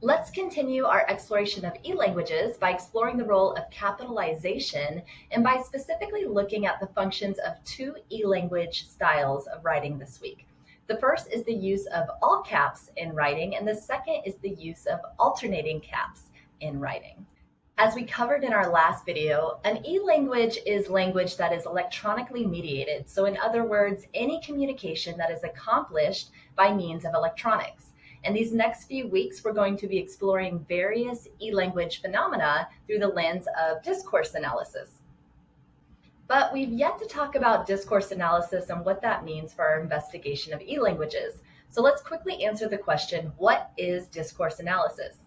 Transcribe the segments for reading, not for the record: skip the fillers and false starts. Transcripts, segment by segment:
Let's continue our exploration of e-languages by exploring the role of capitalization and by specifically looking at the functions of two e-language styles of writing this week. The first is the use of all caps in writing, and the second is the use of alternating caps in writing. As we covered in our last video, an e-language is language that is electronically mediated. So in other words, any communication that is accomplished by means of electronics. And these next few weeks, we're going to be exploring various e-language phenomena through the lens of discourse analysis. But we've yet to talk about discourse analysis and what that means for our investigation of e-languages. So let's quickly answer the question, what is discourse analysis?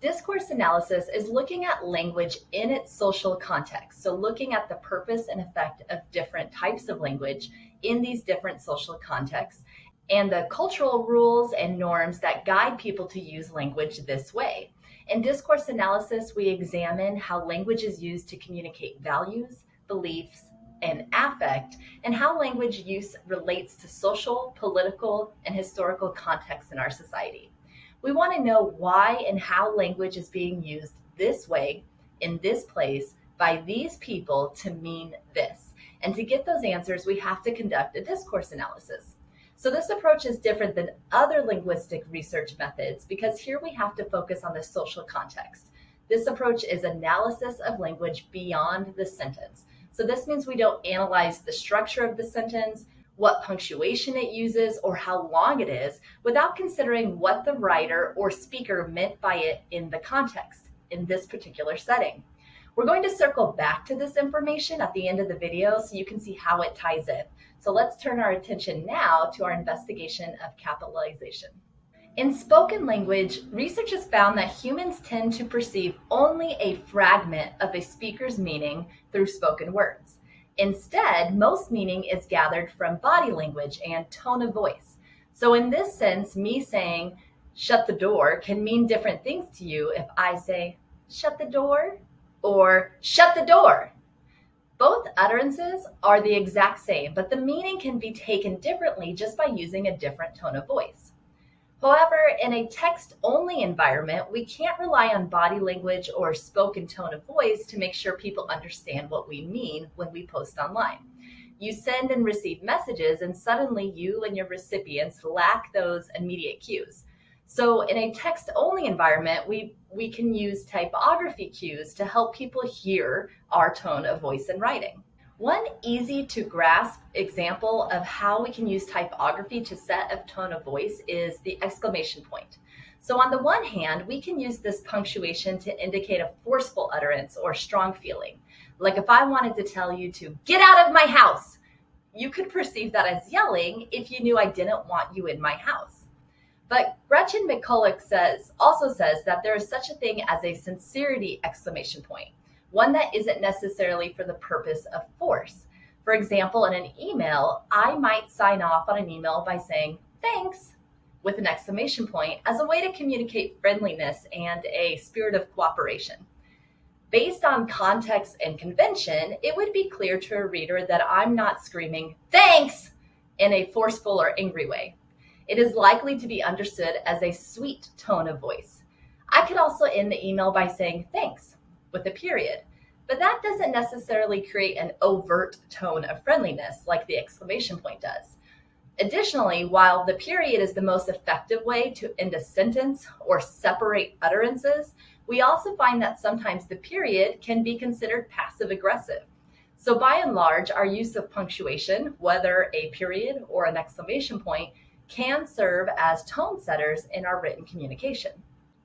Discourse analysis is looking at language in its social context. So looking at the purpose and effect of different types of language in these different social contexts and the cultural rules and norms that guide people to use language this way. In discourse analysis, we examine how language is used to communicate values, beliefs, and affect, and how language use relates to social, political, and historical contexts in our society. We want to know why and how language is being used this way, in this place, by these people to mean this. And to get those answers, we have to conduct a discourse analysis. So this approach is different than other linguistic research methods because here we have to focus on the social context. This approach is analysis of language beyond the sentence. So this means we don't analyze the structure of the sentence, what punctuation it uses, or how long it is, without considering what the writer or speaker meant by it in the context, in this particular setting. We're going to circle back to this information at the end of the video so you can see how it ties in. So let's turn our attention now to our investigation of capitalization. In spoken language, research has found that humans tend to perceive only a fragment of a speaker's meaning through spoken words. Instead, most meaning is gathered from body language and tone of voice. So in this sense, me saying, shut the door can mean different things to you if I say, shut the door, or shut the door. Both utterances are the exact same, but the meaning can be taken differently just by using a different tone of voice. However, in a text-only environment, we can't rely on body language or spoken tone of voice to make sure people understand what we mean when we post online. You send and receive messages, and suddenly you and your recipients lack those immediate cues. So in a text-only environment, we can use typography cues to help people hear our tone of voice in writing. One easy to grasp example of how we can use typography to set a tone of voice is the exclamation point. So on the one hand, we can use this punctuation to indicate a forceful utterance or strong feeling. Like if I wanted to tell you to get out of my house, you could perceive that as yelling if you knew I didn't want you in my house. But Gretchen McCulloch also says that there is such a thing as a sincerity exclamation point, one that isn't necessarily for the purpose of force. For example, in an email, I might sign off on an email by saying, thanks, with an exclamation point as a way to communicate friendliness and a spirit of cooperation. Based on context and convention, it would be clear to a reader that I'm not screaming, thanks, in a forceful or angry way. It is likely to be understood as a sweet tone of voice. I could also end the email by saying thanks with a period, but that doesn't necessarily create an overt tone of friendliness like the exclamation point does. Additionally, while the period is the most effective way to end a sentence or separate utterances, we also find that sometimes the period can be considered passive-aggressive. So by and large, our use of punctuation, whether a period or an exclamation point, can serve as tone setters in our written communication.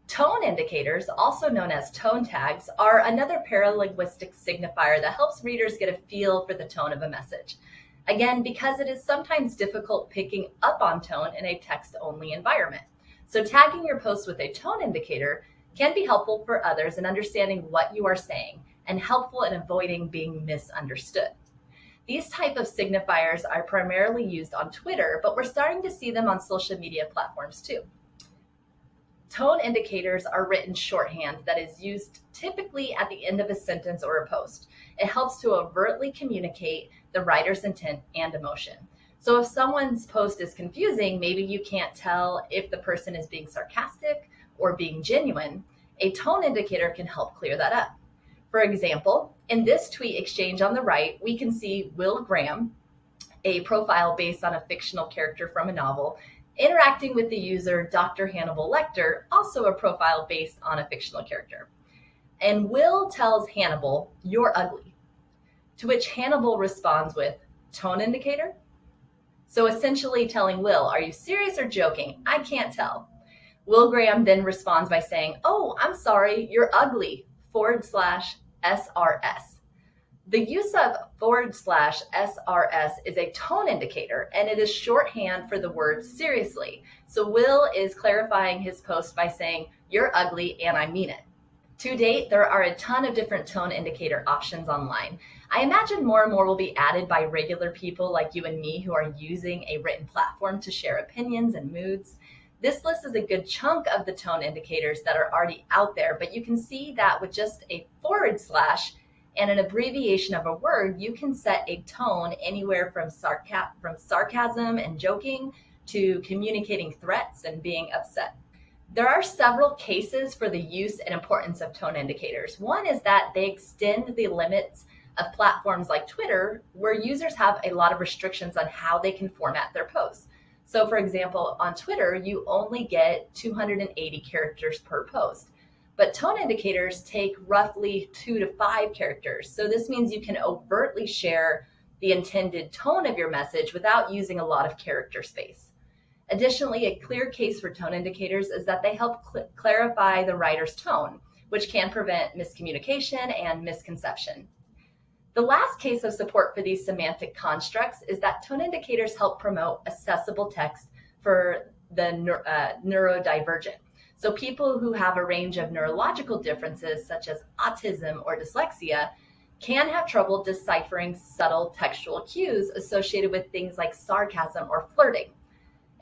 Tone indicators, also known as tone tags, are another paralinguistic signifier that helps readers get a feel for the tone of a message. Again, because it is sometimes difficult picking up on tone in a text-only environment. So tagging your post with a tone indicator can be helpful for others in understanding what you are saying and helpful in avoiding being misunderstood. These type of signifiers are primarily used on Twitter, but we're starting to see them on social media platforms too. Tone indicators are written shorthand that is used typically at the end of a sentence or a post. It helps to overtly communicate the writer's intent and emotion. So if someone's post is confusing, maybe you can't tell if the person is being sarcastic or being genuine, a tone indicator can help clear that up. For example, in this tweet exchange on the right, we can see Will Graham, a profile based on a fictional character from a novel, interacting with the user Dr. Hannibal Lecter, also a profile based on a fictional character. And Will tells Hannibal, "You're ugly," to which Hannibal responds with, "Tone indicator?" So essentially telling Will, "Are you serious or joking? I can't tell." Will Graham then responds by saying, "Oh, I'm sorry, you're ugly, /SRS. The use of /SRS is a tone indicator, and it is shorthand for the word seriously. So Will is clarifying his post by saying, "You're ugly and I mean it." To date, there are a ton of different tone indicator options online. I imagine more and more will be added by regular people like you and me who are using a written platform to share opinions and moods. This list is a good chunk of the tone indicators that are already out there, but you can see that with just a / and an abbreviation of a word, you can set a tone anywhere from sarcasm and joking to communicating threats and being upset. There are several cases for the use and importance of tone indicators. One is that they extend the limits of platforms like Twitter, where users have a lot of restrictions on how they can format their posts. So for example, on Twitter, you only get 280 characters per post. But tone indicators take roughly 2 to 5 characters. So this means you can overtly share the intended tone of your message without using a lot of character space. Additionally, a clear case for tone indicators is that they help clarify the writer's tone, which can prevent miscommunication and misconception. The last case of support for these semantic constructs is that tone indicators help promote accessible text for the neurodivergent. So people who have a range of neurological differences, such as autism or dyslexia, can have trouble deciphering subtle textual cues associated with things like sarcasm or flirting.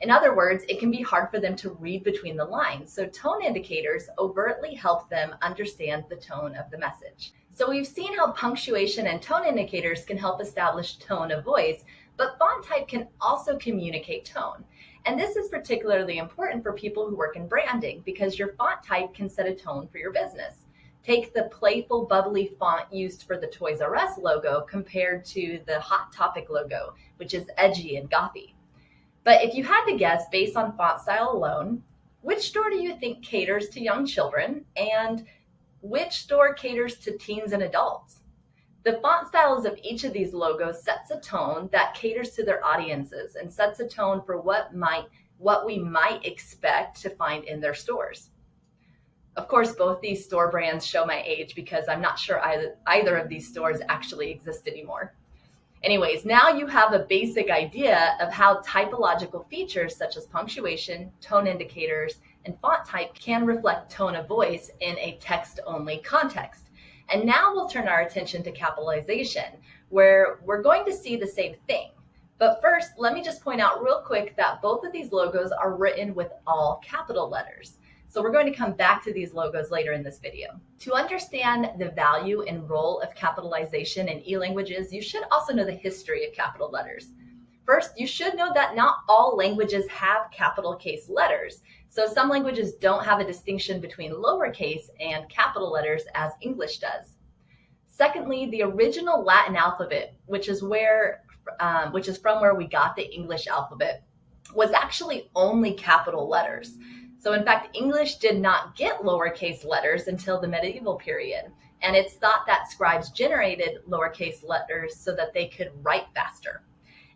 In other words, it can be hard for them to read between the lines, so tone indicators overtly help them understand the tone of the message. So we've seen how punctuation and tone indicators can help establish tone of voice, but font type can also communicate tone. And this is particularly important for people who work in branding because your font type can set a tone for your business. Take the playful, bubbly font used for the Toys R Us logo compared to the Hot Topic logo, which is edgy and gothy. But if you had to guess based on font style alone, which store do you think caters to young children and which store caters to teens and adults? The font styles of each of these logos sets a tone that caters to their audiences and sets a tone for what we might expect to find in their stores. Of course, both these store brands show my age because I'm not sure either of these stores actually exist anymore. Anyways, now you have a basic idea of how typological features such as punctuation, tone indicators, and font type can reflect tone of voice in a text-only context. And now we'll turn our attention to capitalization, where we're going to see the same thing. But first, let me just point out real quick that both of these logos are written with all capital letters. So we're going to come back to these logos later in this video. To understand the value and role of capitalization in e-languages, you should also know the history of capital letters. First, you should know that not all languages have capital case letters. So some languages don't have a distinction between lowercase and capital letters as English does. Secondly, the original Latin alphabet, which is from where we got the English alphabet, was actually only capital letters. So in fact, English did not get lowercase letters until the medieval period. And it's thought that scribes generated lowercase letters so that they could write faster.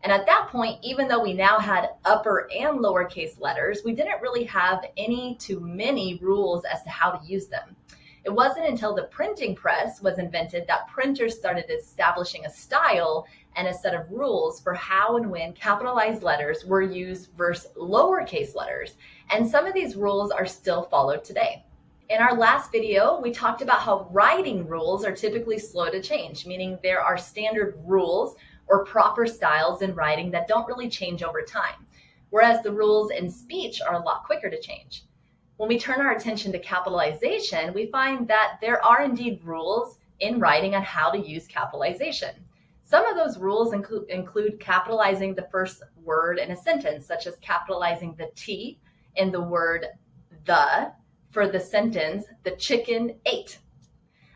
And at that point, even though we now had upper and lowercase letters, we didn't really have any to many rules as to how to use them. It wasn't until the printing press was invented that printers started establishing a style and a set of rules for how and when capitalized letters were used versus lowercase letters. And some of these rules are still followed today. In our last video, we talked about how writing rules are typically slow to change, meaning there are standard rules or proper styles in writing that don't really change over time, whereas the rules in speech are a lot quicker to change. When we turn our attention to capitalization, we find that there are indeed rules in writing on how to use capitalization. Some of those rules include capitalizing the first word in a sentence, such as capitalizing the T in the word the for the sentence, the chicken ate.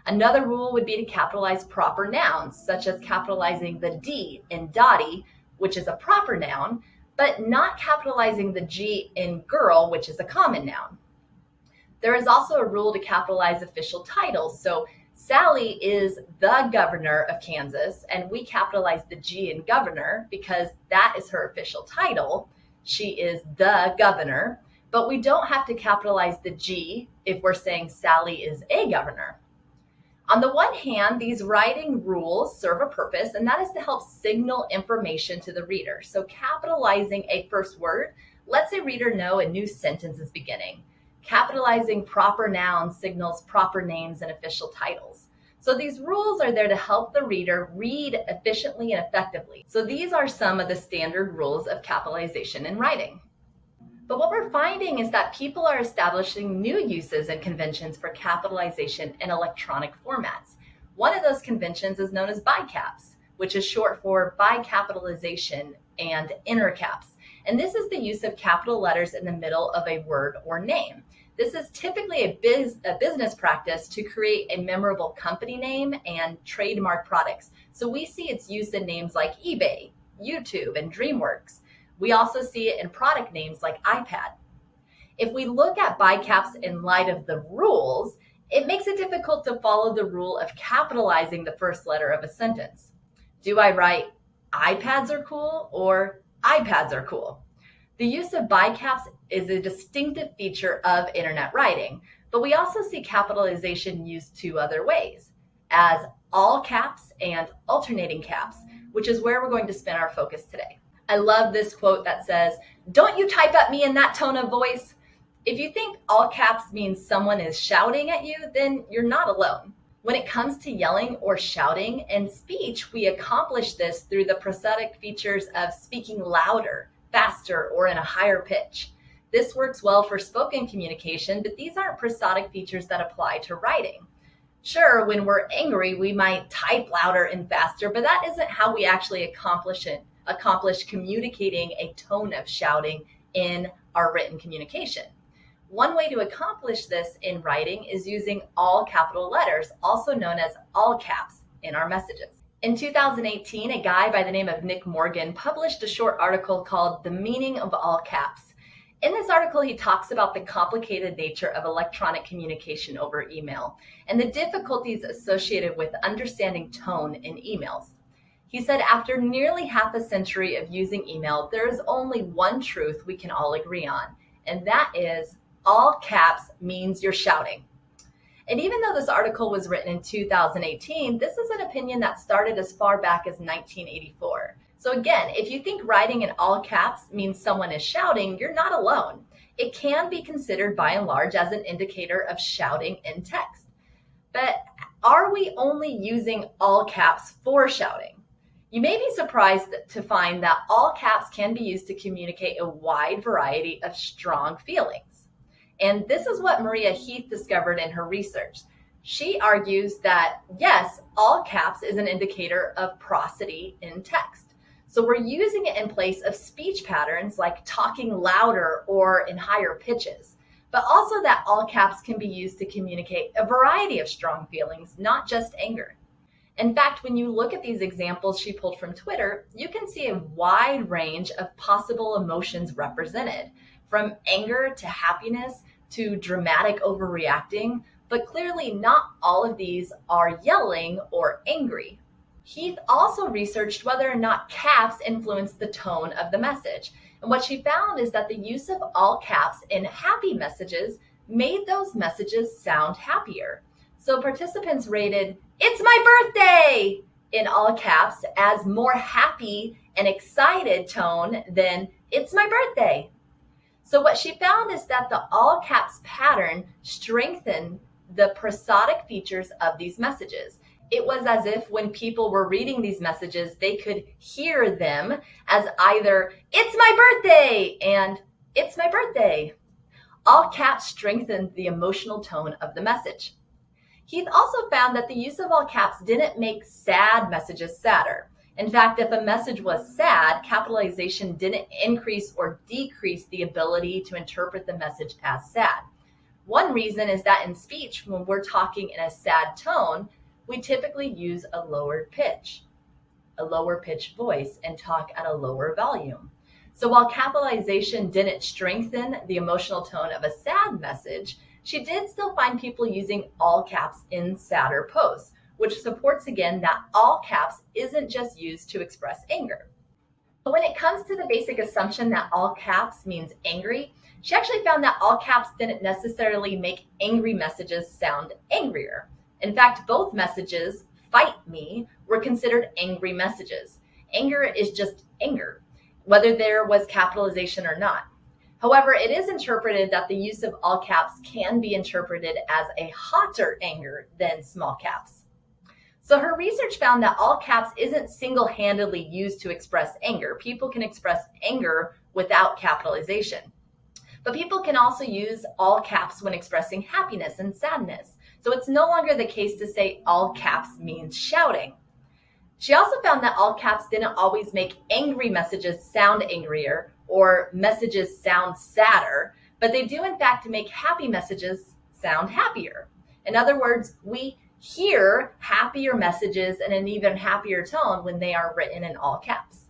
Another rule would be to capitalize proper nouns, such as capitalizing the D in Dottie, which is a proper noun, but not capitalizing the G in girl, which is a common noun. There is also a rule to capitalize official titles. So Sally is the governor of Kansas, and we capitalize the G in governor because that is her official title. She is the governor, but we don't have to capitalize the G if we're saying Sally is a governor. On the one hand, these writing rules serve a purpose, and that is to help signal information to the reader. So capitalizing a first word lets a reader know a new sentence is beginning. Capitalizing proper nouns signals proper names and official titles. So these rules are there to help the reader read efficiently and effectively. So these are some of the standard rules of capitalization in writing. But what we're finding is that people are establishing new uses and conventions for capitalization in electronic formats. One of those conventions is known as bicaps, which is short for bicapitalization and inner caps. And this is the use of capital letters in the middle of a word or name. This is typically a business practice to create a memorable company name and trademark products. So we see its use in names like eBay, YouTube, and DreamWorks. We also see it in product names like iPad. If we look at bicaps in light of the rules, it makes it difficult to follow the rule of capitalizing the first letter of a sentence. Do I write iPads are cool or iPads are cool? The use of bicaps is a distinctive feature of internet writing, but we also see capitalization used two other ways, as all caps and alternating caps, which is where we're going to spend our focus today. I love this quote that says, "Don't you type at me in that tone of voice." If you think all caps means someone is shouting at you, then you're not alone. When it comes to yelling or shouting in speech, we accomplish this through the prosodic features of speaking louder, faster, or in a higher pitch. This works well for spoken communication, but these aren't prosodic features that apply to writing. Sure, when we're angry, we might type louder and faster, but that isn't how we actually accomplish communicating a tone of shouting in our written communication. One way to accomplish this in writing is using all capital letters, also known as all caps, in our messages. In 2018, a guy by the name of Nick Morgan published a short article called "The Meaning of All Caps." In this article, he talks about the complicated nature of electronic communication over email and the difficulties associated with understanding tone in emails. He said, after nearly half a century of using email, there is only one truth we can all agree on, and that is all caps means you're shouting. And even though this article was written in 2018, this is an opinion that started as far back as 1984. So again, if you think writing in all caps means someone is shouting, you're not alone. It can be considered by and large as an indicator of shouting in text. But are we only using all caps for shouting? You may be surprised to find that all caps can be used to communicate a wide variety of strong feelings. And this is what Maria Heath discovered in her research. She argues that, yes, all caps is an indicator of prosody in text. So we're using it in place of speech patterns like talking louder or in higher pitches, but also that all caps can be used to communicate a variety of strong feelings, not just anger. In fact, when you look at these examples she pulled from Twitter, you can see a wide range of possible emotions represented, from anger to happiness to dramatic overreacting, but clearly not all of these are yelling or angry. Heath also researched whether or not caps influence the tone of the message. And what she found is that the use of all caps in happy messages made those messages sound happier. So participants rated "It's my birthday" in all caps as more happy and excited tone than "It's my birthday." So what she found is that the all caps pattern strengthened the prosodic features of these messages. It was as if when people were reading these messages, they could hear them as either "It's my birthday" and "It's my birthday." All caps strengthened the emotional tone of the message. Heath also found that the use of all caps didn't make sad messages sadder. In fact, if a message was sad, capitalization didn't increase or decrease the ability to interpret the message as sad. One reason is that in speech, when we're talking in a sad tone, we typically use a lower pitched voice and talk at a lower volume. So while capitalization didn't strengthen the emotional tone of a sad message, she did still find people using all caps in sadder posts, which supports again that all caps isn't just used to express anger. But when it comes to the basic assumption that all caps means angry, she actually found that all caps didn't necessarily make angry messages sound angrier. In fact, both messages, fight me, were considered angry messages. Anger is just anger, whether there was capitalization or not. However, it is interpreted that the use of all caps can be interpreted as a hotter anger than small caps. So her research found that all caps isn't single-handedly used to express anger. People can express anger without capitalization. But people can also use all caps when expressing happiness and sadness. So it's no longer the case to say all caps means shouting. She also found that all caps didn't always make angry messages sound angrier or messages sound sadder, but they do in fact make happy messages sound happier. In other words, we hear happier messages in an even happier tone when they are written in all caps.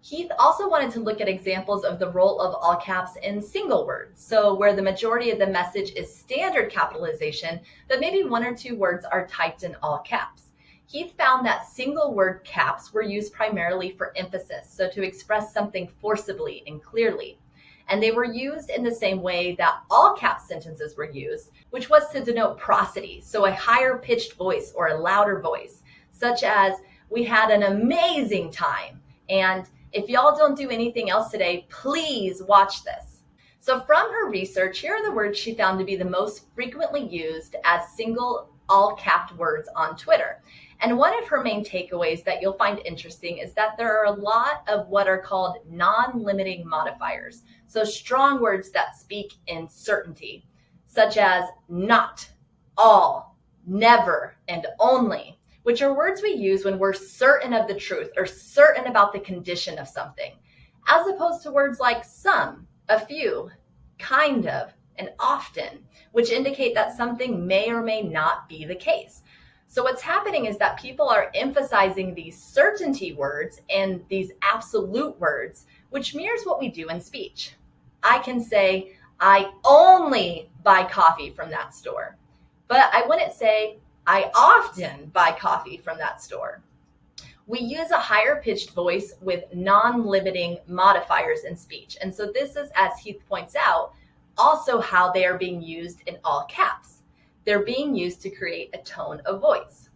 Heath also wanted to look at examples of the role of all caps in single words, so where the majority of the message is standard capitalization, but maybe one or two words are typed in all caps. Heath found that single word caps were used primarily for emphasis, so to express something forcibly and clearly. And they were used in the same way that all caps sentences were used, which was to denote prosody, so a higher pitched voice or a louder voice, such as, "We had an amazing time," and "If y'all don't do anything else today, please watch this." So from her research, here are the words she found to be the most frequently used as single all-capped words on Twitter. And one of her main takeaways that you'll find interesting is that there are a lot of what are called non-limiting modifiers. So strong words that speak in certainty, such as not, all, never, and only, which are words we use when we're certain of the truth or certain about the condition of something, as opposed to words like some, a few, kind of, and often, which indicate that something may or may not be the case. So what's happening is that people are emphasizing these certainty words and these absolute words, which mirrors what we do in speech. I can say, "I only buy coffee from that store," but I wouldn't say, "I often buy coffee from that store." We use a higher pitched voice with non-limiting modifiers in speech. And so this is, as Heath points out, also how they are being used in all caps. They're being used to create a tone of voice.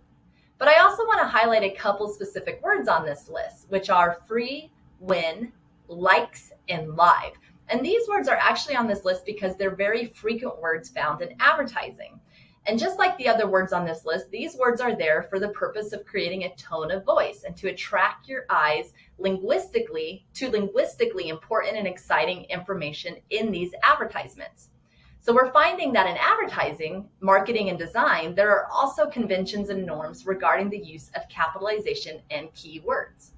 But I also want to highlight a couple specific words on this list, which are free, win, likes, and live. And these words are actually on this list because they're very frequent words found in advertising. And just like the other words on this list, these words are there for the purpose of creating a tone of voice and to attract your eyes linguistically to linguistically important and exciting information in these advertisements. So we're finding that in advertising, marketing, and design, there are also conventions and norms regarding the use of capitalization and keywords.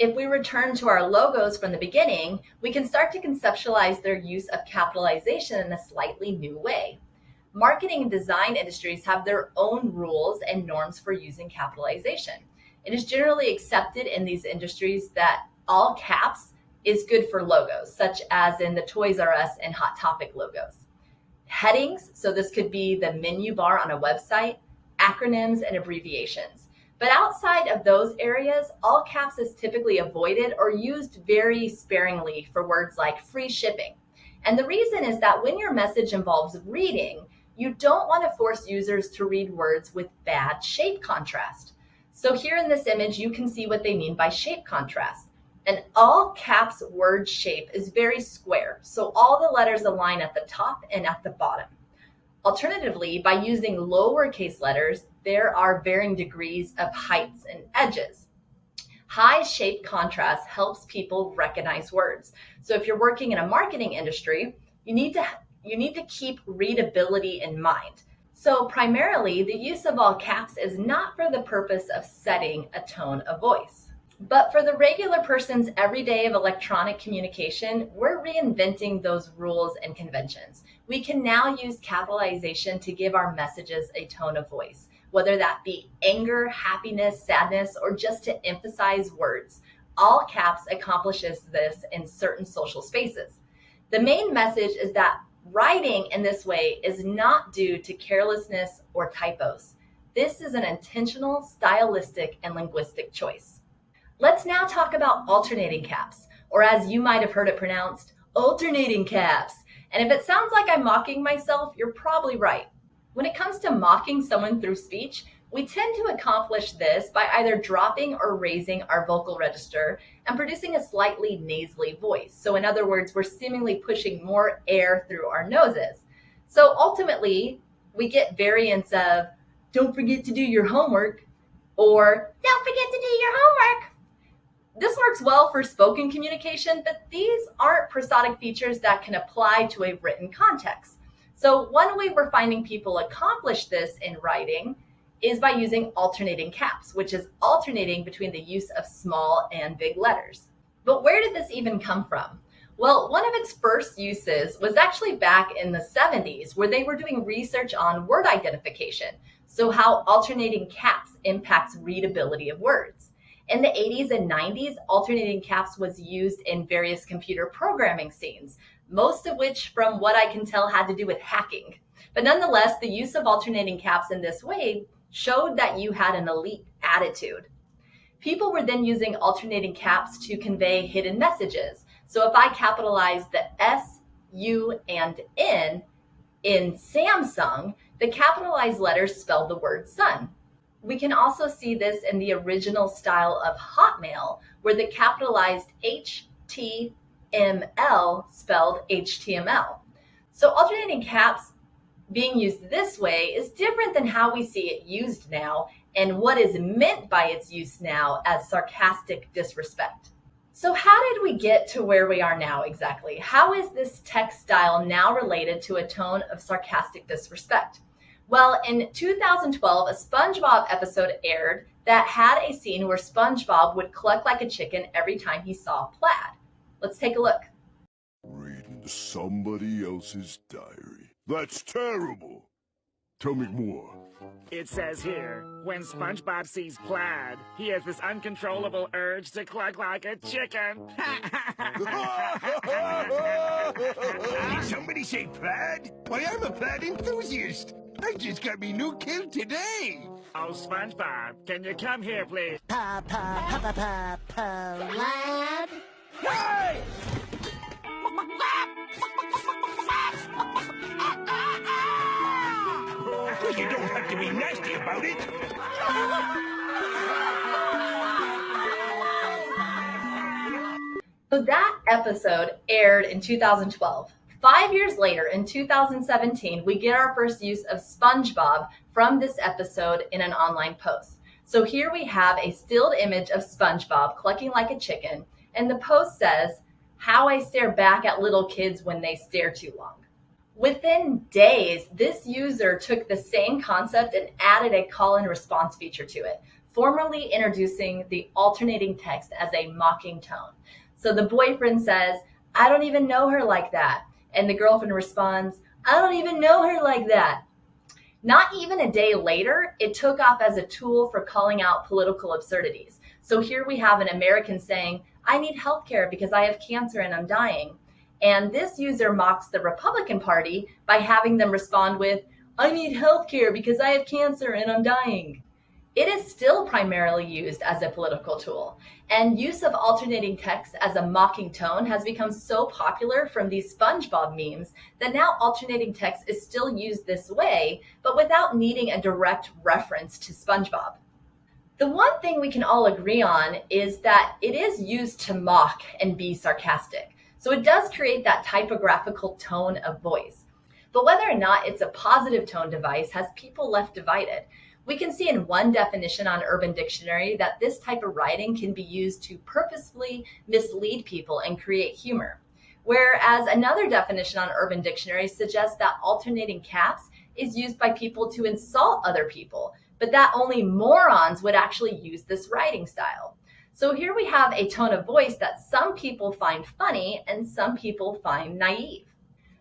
If we return to our logos from the beginning, we can start to conceptualize their use of capitalization in a slightly new way. Marketing and design industries have their own rules and norms for using capitalization. It is generally accepted in these industries that all caps is good for logos, such as in the Toys R Us and Hot Topic logos. Headings, so this could be the menu bar on a website, acronyms, and abbreviations. But outside of those areas, all caps is typically avoided or used very sparingly for words like free shipping. And the reason is that when your message involves reading, you don't want to force users to read words with bad shape contrast. So here in this image, you can see what they mean by shape contrast. An all caps word shape is very square, so all the letters align at the top and at the bottom. Alternatively, by using lowercase letters, there are varying degrees of heights and edges. High shape contrast helps people recognize words. So if you're working in a marketing industry, you need to keep readability in mind. So primarily, the use of all caps is not for the purpose of setting a tone of voice. But for the regular person's everyday of electronic communication, we're reinventing those rules and conventions. We can now use capitalization to give our messages a tone of voice, whether that be anger, happiness, sadness, or just to emphasize words. All caps accomplishes this in certain social spaces. The main message is that writing in this way is not due to carelessness or typos. This is an intentional, stylistic, and linguistic choice. Let's now talk about alternating caps, or as you might have heard it pronounced, alternating caps. And if it sounds like I'm mocking myself, you're probably right. When it comes to mocking someone through speech, we tend to accomplish this by either dropping or raising our vocal register and producing a slightly nasally voice. So in other words, we're seemingly pushing more air through our noses. So ultimately, we get variants of, don't forget to do your homework, or don't forget to do your homework. This works well for spoken communication, but these aren't prosodic features that can apply to a written context. So one way we're finding people accomplish this in writing is by using alternating caps, which is alternating between the use of small and big letters. But where did this even come from? Well, one of its first uses was actually back in the 70s, where they were doing research on word identification, so how alternating caps impacts readability of words. In the 80s and 90s, alternating caps was used in various computer programming scenes, most of which, from what I can tell, had to do with hacking. But nonetheless, the use of alternating caps in this way showed that you had an elite attitude. People were then using alternating caps to convey hidden messages. So if I capitalize the S, U, and N in Samsung, the capitalized letters spell the word sun. We can also see this in the original style of Hotmail, where the capitalized HTML spelled HTML. So alternating caps being used this way is different than how we see it used now and what is meant by its use now as sarcastic disrespect. So how did we get to where we are now exactly? How is this text style now related to a tone of sarcastic disrespect? Well, in 2012, a SpongeBob episode aired that had a scene where SpongeBob would cluck like a chicken every time he saw Plaid. Let's take a look. Reading somebody else's diary. That's terrible. Tell me more. It says here, when SpongeBob sees Plaid, he has this uncontrollable urge to cluck like a chicken. Did somebody say plaid? Why, I'm a plaid enthusiast. I just got me new kilt today. Oh, SpongeBob, can you come here, please? Plaid? Hey! Well, you don't have to be nasty about it. So that episode aired in 2012. 5 years later, in 2017, we get our first use of SpongeBob from this episode in an online post. So here we have a stilled image of SpongeBob clucking like a chicken, and the post says, "How I stare back at little kids when they stare too long." Within days, this user took the same concept and added a call and response feature to it, formally introducing the alternating text as a mocking tone. So the boyfriend says, "I don't even know her like that." And the girlfriend responds, "I don't even know her like that." Not even a day later, it took off as a tool for calling out political absurdities. So here we have an American saying, "I need health care because I have cancer and I'm dying." And this user mocks the Republican Party by having them respond with, "I need health care because I have cancer and I'm dying." It is still primarily used as a political tool, and use of alternating text as a mocking tone has become so popular from these SpongeBob memes that now alternating text is still used this way, but without needing a direct reference to SpongeBob. The one thing we can all agree on is that it is used to mock and be sarcastic. So it does create that typographical tone of voice. But whether or not it's a positive tone device has people left divided. We can see in one definition on Urban Dictionary that this type of writing can be used to purposefully mislead people and create humor. Whereas another definition on Urban Dictionary suggests that alternating caps is used by people to insult other people, but that only morons would actually use this writing style. So here we have a tone of voice that some people find funny and some people find naive.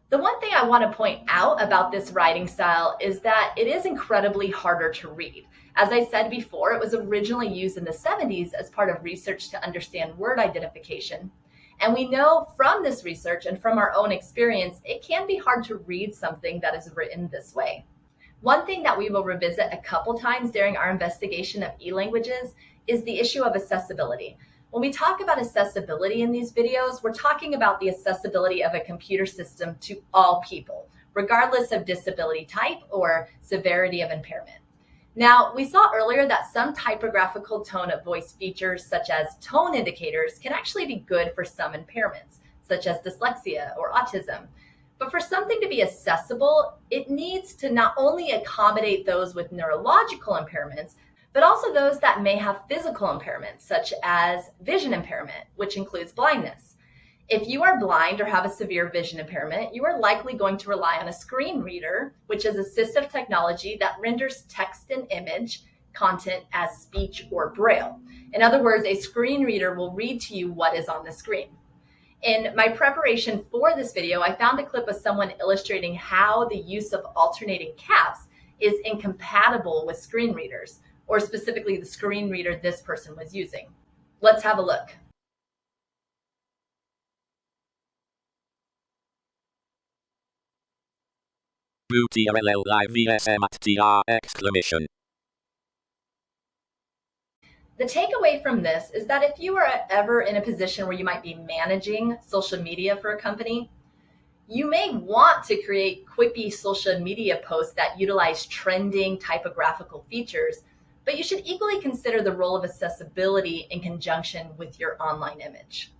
The one thing I want to point out about this writing style is that it is incredibly harder to read. As I said before, it was originally used in the 70s as part of research to understand word identification. And we know from this research and from our own experience, it can be hard to read something that is written this way. One thing that we will revisit a couple times during our investigation of e-languages is the issue of accessibility. When we talk about accessibility in these videos, we're talking about the accessibility of a computer system to all people, regardless of disability type or severity of impairment. Now, we saw earlier that some typographical tone of voice features, such as tone indicators, can actually be good for some impairments, such as dyslexia or autism. But for something to be accessible, it needs to not only accommodate those with neurological impairments, but also those that may have physical impairments, such as vision impairment, which includes blindness. If you are blind or have a severe vision impairment, you are likely going to rely on a screen reader, which is assistive technology that renders text and image content as speech or braille. In other words, a screen reader will read to you what is on the screen. In my preparation for this video, I found a clip of someone illustrating how the use of alternating caps is incompatible with screen readers, or specifically the screen reader this person was using. Let's have a look. Exclamation. The takeaway from this is that if you are ever in a position where you might be managing social media for a company, you may want to create quippy social media posts that utilize trending typographical features, but you should equally consider the role of accessibility in conjunction with your online image.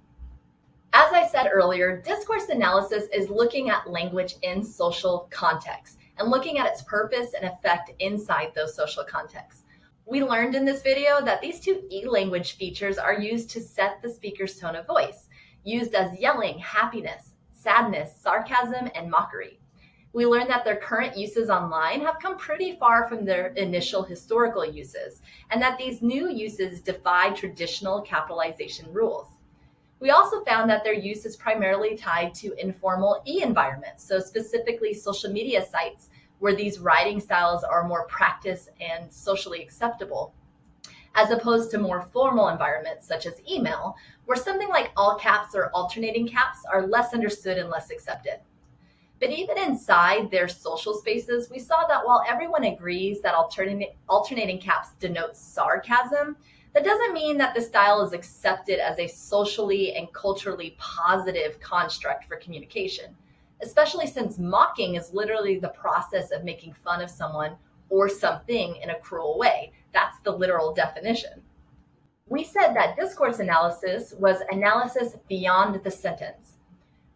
As I said earlier, discourse analysis is looking at language in social context and looking at its purpose and effect inside those social contexts. We learned in this video that these two e-language features are used to set the speaker's tone of voice, used as yelling, happiness, sadness, sarcasm, and mockery. We learned that their current uses online have come pretty far from their initial historical uses, and that these new uses defy traditional capitalization rules. We also found that their use is primarily tied to informal e-environments, so specifically social media sites where these writing styles are more practiced and socially acceptable, as opposed to more formal environments such as email, where something like all caps or alternating caps are less understood and less accepted. But even inside their social spaces, we saw that while everyone agrees that alternating caps denotes sarcasm, that doesn't mean that the style is accepted as a socially and culturally positive construct for communication, especially since mocking is literally the process of making fun of someone or something in a cruel way. That's the literal definition. We said that discourse analysis was analysis beyond the sentence.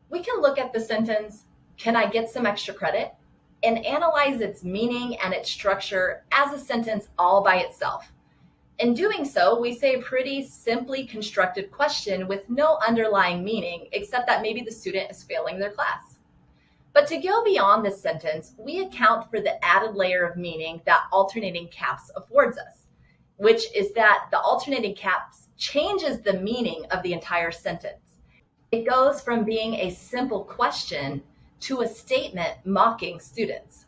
We can look at the sentence, "Can I get some extra credit?" and analyze its meaning and its structure as a sentence all by itself. In doing so, we say a pretty simply constructed question with no underlying meaning, except that maybe the student is failing their class. But to go beyond this sentence, we account for the added layer of meaning that alternating caps affords us, which is that the alternating caps changes the meaning of the entire sentence. It goes from being a simple question to a statement mocking students.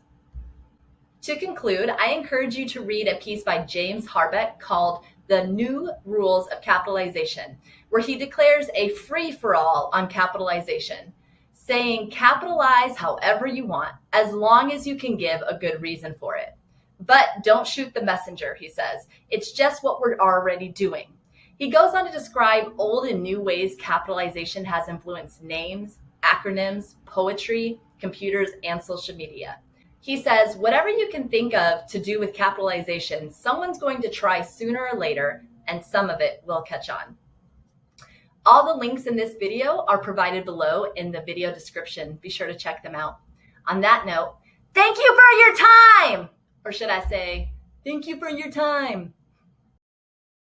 To conclude, I encourage you to read a piece by James Harbeck called "The New Rules of Capitalization," where he declares a free-for-all on capitalization, saying capitalize however you want, as long as you can give a good reason for it. But don't shoot the messenger, he says. It's just what we're already doing. He goes on to describe old and new ways capitalization has influenced names, acronyms, poetry, computers, and social media. He says, whatever you can think of to do with capitalization, someone's going to try sooner or later, and some of it will catch on. All the links in this video are provided below in the video description. Be sure to check them out. On that note, thank you for your time! Or should I say, thank you for your time.